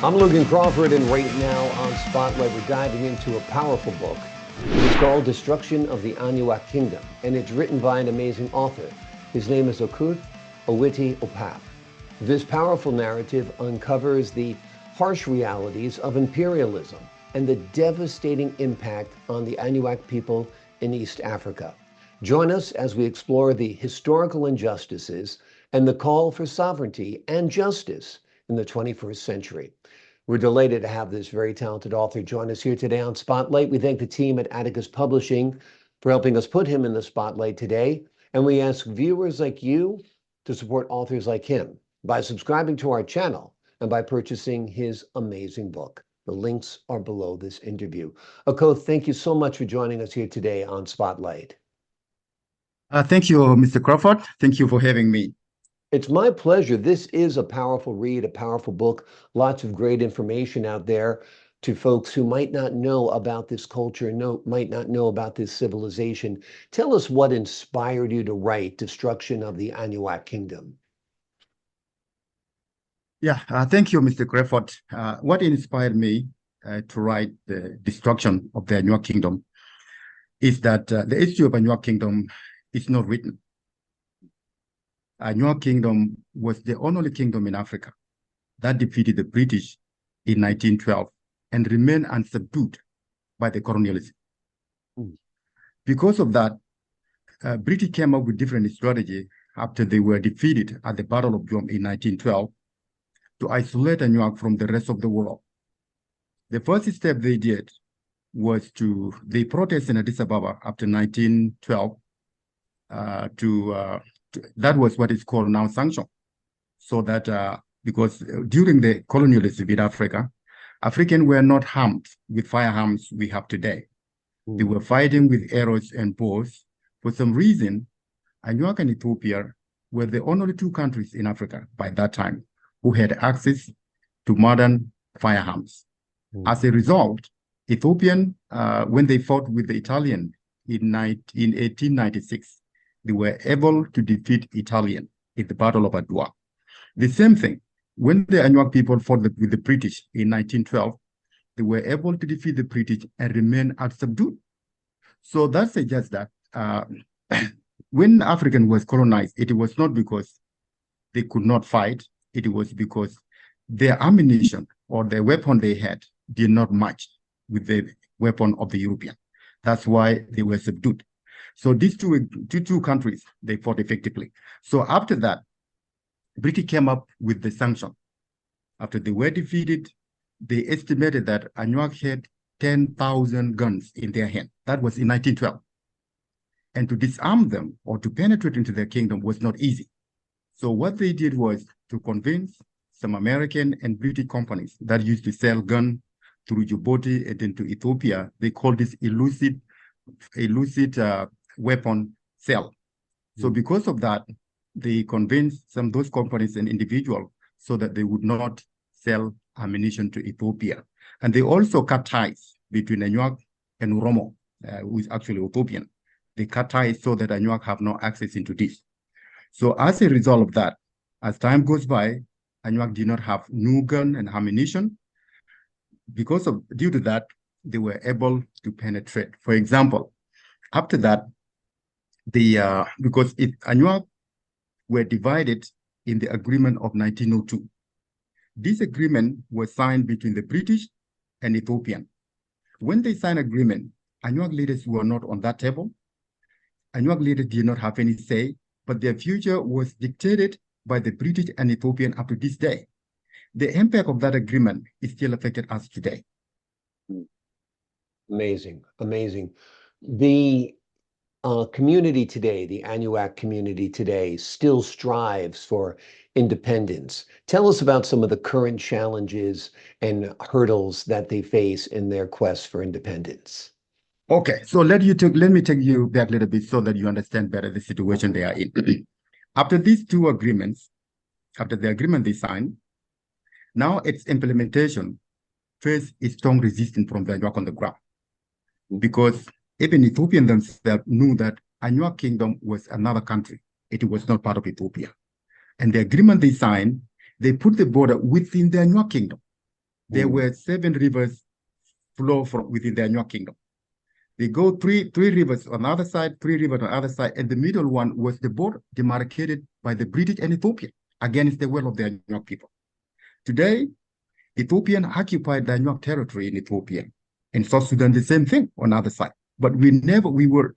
I'm Logan Crawford, and right now on Spotlight, we're diving into a powerful book. It's called Destruction of the Anyuak Kingdom, and it's written by an amazing author. His name is Okoth Owity Opap. This powerful narrative uncovers the harsh realities of imperialism and the devastating impact on the Anyuak people in East Africa. Join us as we explore the historical injustices and the call for sovereignty and justice in the 21st century. We're delighted to have this very talented author join us here today on Spotlight. We thank the team at Atticus Publishing for helping us put him in the spotlight today. And we ask viewers like you to support authors like him by subscribing to our channel and by purchasing his amazing book. The links are below this interview. Okoth, thank you so much for joining us here today on Spotlight. Thank you, Mr. Crawford. Thank you for having me. It's my pleasure. This is a powerful read, a powerful book, lots of great information out there to folks who might not know about this culture, might not know about this civilization. Tell us what inspired you to write Destruction of the Anyuak Kingdom. Yeah, thank you, Mr. Crawford. What inspired me to write the Destruction of the Anyuak Kingdom is that the history of Anyuak Kingdom is not written. Anyuak Kingdom was the only kingdom in Africa that defeated the British in 1912 and remained unsubdued by the colonialism. Because of that, British came up with different strategy after they were defeated at the Battle of Jom in 1912 to isolate Anyuak from the rest of the world. The first step they did was they protested in Addis Ababa after 1912 that was what is called now sanction. So that because during the colonialism in Africa, Africans were not armed with firearms we have today. They were fighting with arrows and bows. For some reason, Anyuak and Ethiopia were the only two countries in Africa by that time who had access to modern firearms. As a result, Ethiopian, when they fought with the Italian in 1896, they were able to defeat Italian in the Battle of Adwa. The same thing, when the Anyuak people fought with the British in 1912, they were able to defeat the British and remain unsubdued. So that suggests that when African was colonized, it was not because they could not fight, it was because their ammunition or the weapon they had did not match with the weapon of the European. That's why they were subdued. So these two countries, they fought effectively. So after that, British came up with the sanction. After they were defeated, they estimated that Anyuak had 10,000 guns in their hand. That was in 1912. And to disarm them or to penetrate into their kingdom was not easy. So what they did was to convince some American and British companies that used to sell guns through Djibouti and into Ethiopia. They called this illicit weapon sale. So because of that, they convinced some of those companies and individuals so that they would not sell ammunition to Ethiopia. And they also cut ties between Anyuak and Oromo, who is actually Ethiopian. They cut ties so that Anyuak have no access into this. So as a result of that, as time goes by, Anyuak did not have new gun and ammunition. Due to that, they were able to penetrate. For example, after that, because Anyuak were divided in the agreement of 1902. This agreement was signed between the British and Ethiopian. When they signed agreement, Anyuak leaders were not on that table. Anyuak leaders did not have any say, but their future was dictated by the British and Ethiopian up to this day. The impact of that agreement is still affected us today. Amazing, amazing. The community today, the Anyuak community today, still strives for independence. Tell us about some of the current challenges and hurdles that they face in their quest for independence. Okay, so let me take you back a little bit so that you understand better the situation they are in. After these two agreements, after the agreement they signed, now its implementation faced a strong resistance from the Anyuak on the ground, because even Ethiopians themselves knew that Anyuak Kingdom was another country. It was not part of Ethiopia. And the agreement they signed, they put the border within the Anyuak Kingdom. There were 7 rivers flow from within the Anyuak Kingdom. They go three rivers on the other side, 3 rivers on the other side, and the middle one was the border demarcated by the British and Ethiopian against the will of the Anyuak people. Today, Ethiopian occupied the Anyuak territory in Ethiopia. In South Sudan, the same thing on the other side. But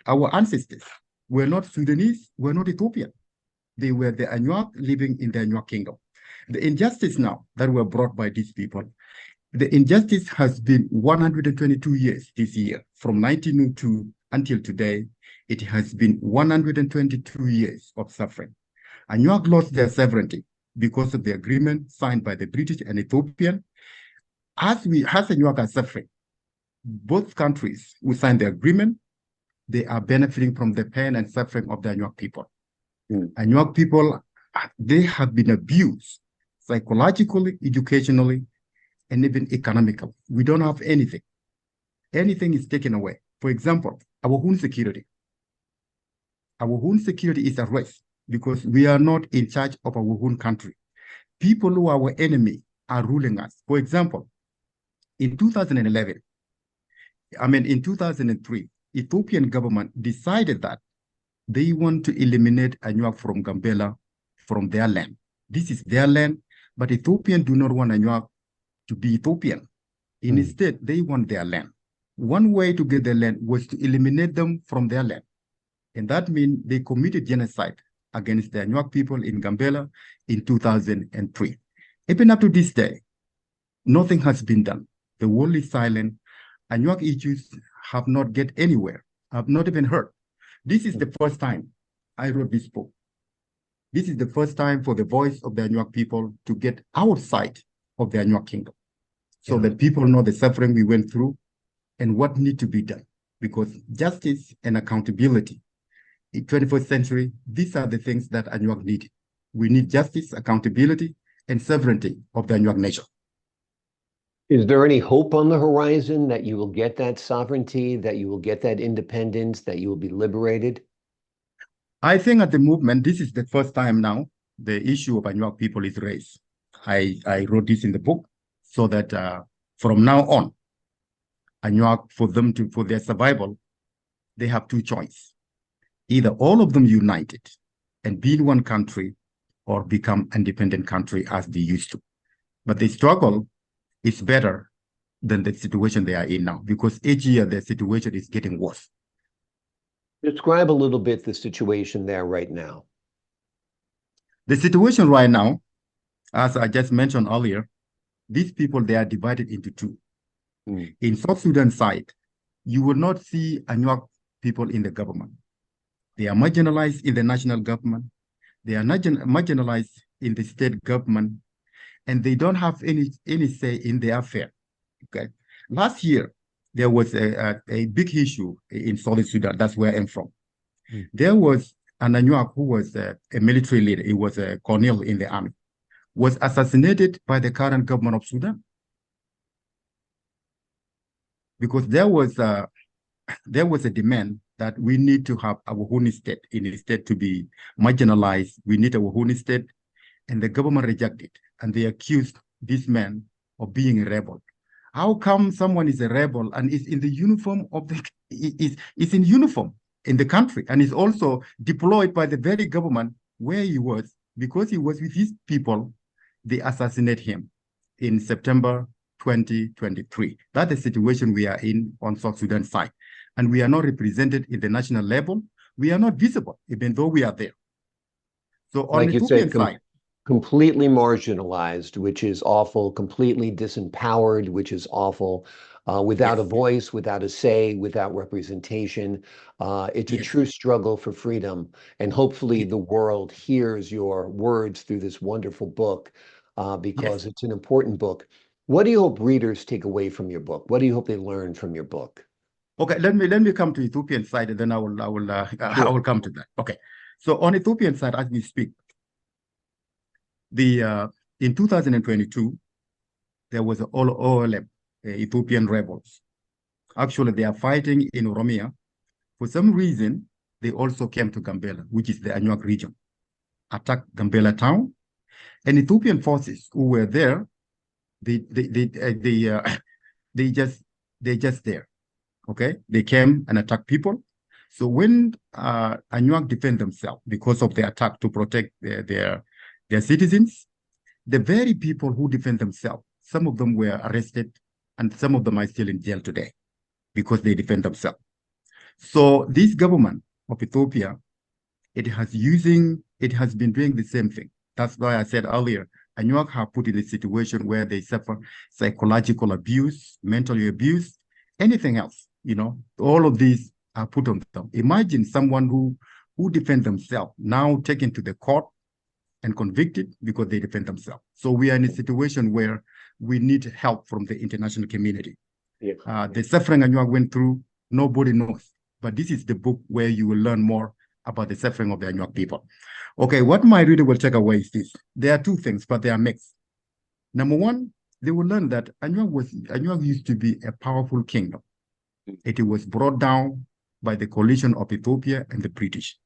our ancestors were not Sudanese, were not Ethiopian. They were the Anyuak living in the Anyuak Kingdom. The injustice now that were brought by these people, the injustice has been 122 years this year. From 1902 until today, it has been 122 years of suffering. Anyuak lost their sovereignty because of the agreement signed by the British and Ethiopian. As Anyuak are suffering, both countries who signed the agreement, they are benefiting from the pain and suffering of the Anyuak people. Anyuak people, they have been abused psychologically, educationally, and even economically. We don't have anything. Anything is taken away. For example, our own security. Our own security is at risk because we are not in charge of our own country. People who are our enemy are ruling us. For example, in 2003, Ethiopian government decided that they want to eliminate Anyuak from Gambela, from their land. This is their land, but Ethiopians do not want Anyuak to be Ethiopian. Instead, they want their land. One way to get their land was to eliminate them from their land. And that means they committed genocide against the Anyuak people in Gambela in 2003. Even up to this day, nothing has been done. The world is silent. Anyuak issues have not get anywhere. I've not even heard. This is the first time I wrote this book. This is the first time for the voice of the Anyuak people to get outside of the Anyuak Kingdom, so that people know the suffering we went through and what need to be done. Because justice and accountability in 21st century, these are the things that Anyuak need. We need justice, accountability, and sovereignty of the Anyuak nation. Is there any hope on the horizon that you will get that sovereignty, that you will get that independence, that you will be liberated? I think at the movement, this is the first time now the issue of Anyuak people is raised. I wrote this in the book so that from now on, Anyuak, for their survival, they have 2 choices. Either all of them united and be in one country, or become independent country as they used to. But the struggle is better than the situation they are in now, because each year the situation is getting worse. Describe a little bit the situation there right now. The situation right now, as I just mentioned earlier, these people, they are divided into 2. In South Sudan side, you will not see Anyuak people in the government. They are marginalized in the national government. They are not marginalized in the state government, and they don't have any say in their affair. Okay. Last year, there was a big issue in South Sudan. That's where I'm from. There was an Anyuak who was a military leader. He was a colonel in the army, was assassinated by the current government of Sudan. Because there was a demand that we need to have our own state. In a state to be marginalized, we need our own state, and the government rejected, and they accused this man of being a rebel. How come someone is a rebel and is in the uniform of the is in uniform in the country and is also deployed by the very government where he was? Because he was with his people, they assassinate him in September 2023. That's the situation we are in on South Sudan side. And we are not represented in the national level. We are not visible, even though we are there. So on the Ethiopian side, completely marginalized, which is awful, completely disempowered, which is awful, without a voice, without a say, without representation. It's a true struggle for freedom. And hopefully the world hears your words through this wonderful book, because it's an important book. What do you hope readers take away from your book? What do you hope they learn from your book? Okay, let me come to Ethiopian side, and then I will come to that. Okay, so on Ethiopian side, as we speak, in 2022, there was all OLM, Ethiopian rebels. Actually, they are fighting in Oromia. For some reason, they also came to Gambela, which is the Anyuak region, attacked Gambela town, and Ethiopian forces who were there, they just there. Okay, they came and attacked people. So when Anyuak defend themselves because of the attack to protect their citizens, the very people who defend themselves, some of them were arrested, and some of them are still in jail today because they defend themselves. So this government of Ethiopia, it has been doing the same thing. That's why I said earlier, Anyuak have put in a situation where they suffer psychological abuse, mental abuse, anything else, all of these are put on them. Imagine someone who defend themselves now taken to the court and convicted because they defend themselves. So we are in a situation where we need help from the international community. The suffering Anyuak went through, nobody knows. But this is the book where you will learn more about the suffering of the Anyuak people. Okay, what my reader will take away is this. There are two things, but they are mixed. Number one, they will learn that Anyuak used to be a powerful kingdom. It was brought down by the coalition of Ethiopia and the British.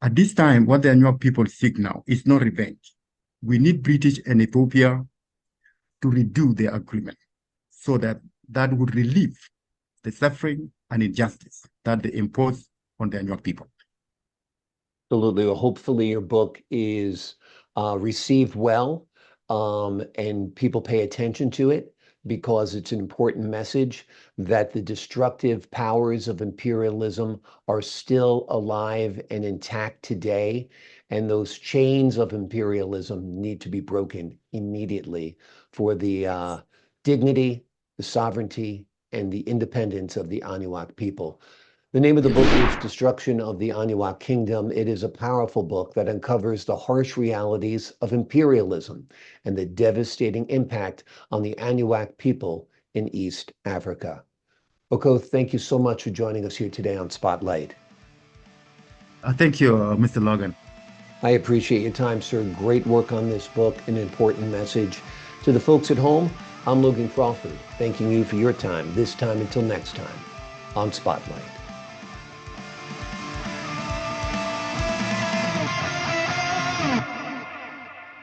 At this time, what the Anyuak people seek now is not revenge. We need British and Ethiopia to redo their agreement so that would relieve the suffering and injustice that they impose on the Anyuak people. Absolutely. Well, hopefully your book is received well, and people pay attention to it because it's an important message that the destructive powers of imperialism are still alive and intact today. And those chains of imperialism need to be broken immediately for the dignity, the sovereignty, and the independence of the Anyuak people. The name of the book is Destruction of the Anyuak Kingdom. It is a powerful book that uncovers the harsh realities of imperialism and the devastating impact on the Anyuak people in East Africa. Okoth, thank you so much for joining us here today on Spotlight. Thank you, Mr. Logan. I appreciate your time, sir. Great work on this book, an important message. To the folks at home, I'm Logan Crawford, thanking you for your time, this time until next time on Spotlight.